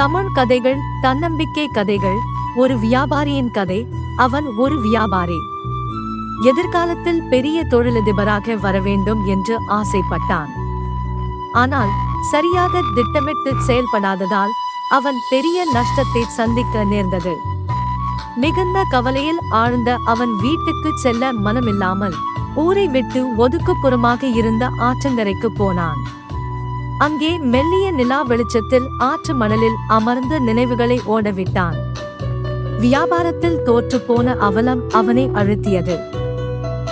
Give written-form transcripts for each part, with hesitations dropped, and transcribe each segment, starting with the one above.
தமிழ் கதைகள், தன்னம்பிக்கை கதைகள். ஒரு வியாபாரியின் கதை. அவன் ஒரு வியாபாரி. எதிர்காலத்தில் பெரிய தொழிலதிபராக வரவேண்டும் என்று ஆசைப்பட்டான். ஆனால் சரியாக திட்டமிட்டு செயல்படாததால் அவன் பெரிய நஷ்டத்தை சந்திக்க நேர்ந்தது. மிகுந்த கவலையில் ஆழ்ந்த அவன் வீட்டுக்கு செல்ல மனமில்லாமல் ஊரை விட்டு ஒதுக்குப்புறமாக இருந்த ஆற்றங்கரைக்கு போனான். அங்கே மெல்லிய நிலா வெளிச்சத்தில் ஆற்று மணலில் அமர்ந்து நினைவுகளை ஓடவிட்டான். வியாபாரத்தில் தோற்று போன அவலம் அவனை அழுத்தியது.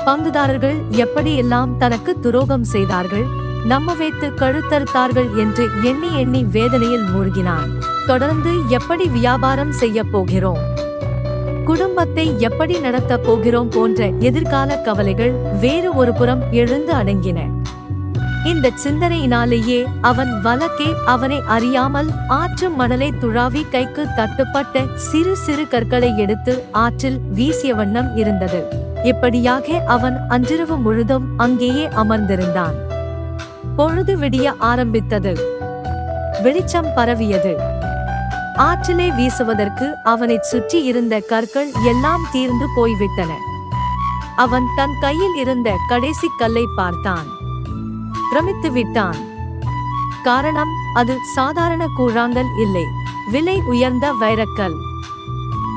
பங்குதாரர்கள் எப்படியெல்லாம் தனக்கு துரோகம் செய்தார்கள், நம்ம வைத்து கழுத்தறுத்தார்கள் என்று எண்ணி எண்ணி வேதனையில் மூழ்கினான். தொடர்ந்து எப்படி வியாபாரம் செய்ய போகிறோம், குடும்பத்தை எப்படி நடத்தப் போகிறோம் போன்ற எதிர்கால கவலைகள் வேறு ஒரு புறம் எழுந்து அடங்கின. இந்த சிந்தனையினாலேயே அவன் வழக்கே அவனை அறியாமல் ஆற்று மணலை துழாவி கைக்கு தட்டுப்பட்ட சிறு சிறு கற்களை எடுத்து ஆற்றில் வீசிய வண்ணம் இருந்தது. இப்படியாக அவன் அன்றிரவு முழுதும் அங்கேயே அமர்ந்திருந்தான். பொழுது விடிய ஆரம்பித்தது. வெளிச்சம் பரவியது. ஆற்றிலே வீசுவதற்கு அவனைச் சுற்றி இருந்த கற்கள் எல்லாம் தீர்ந்து போய்விட்டன. அவன் தன் கையில் இருந்த கடைசி கல்லை பார்த்தான். பிரமித்து விட்டான். காரணம், அது சாதாரண கூழாங்கல் இல்லை, விலை உயர்ந்த வைரக்கல்.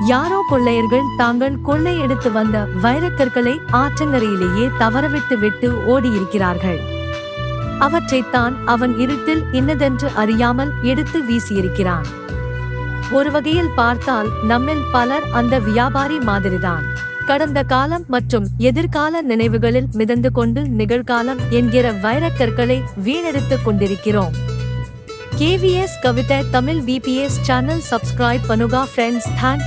யாரோ கொள்ளையர்கள் தாங்கள் கொள்ளையெடுத்து வந்த வைரக்கற்களை ஆற்றங்கரையிலேயே தவறவிட்டு விட்டு ஓடியிருக்கிறார்கள். அவற்றைத்தான் அவன் இருட்டில் இன்னதென்று அறியாமல் எடுத்து வீசியிருக்கிறான். ஒரு வகையில் பார்த்தால் நம்மில் பலர் அந்த வியாபாரி மாதிரிதான். கடந்த காலம் மற்றும் எதிர்கால நினைவுகளில் மிதந்து கொண்டு நிகழ்காலம் என்கிற வைரக்கற்களை வீணெடுத்துக் கொண்டிருக்கிறோம். KVS கவிதை தமிழ் VPS சேனல் சப்ஸ்கிரைப் பண்ணுங்க ஃப்ரெண்ட்ஸ்.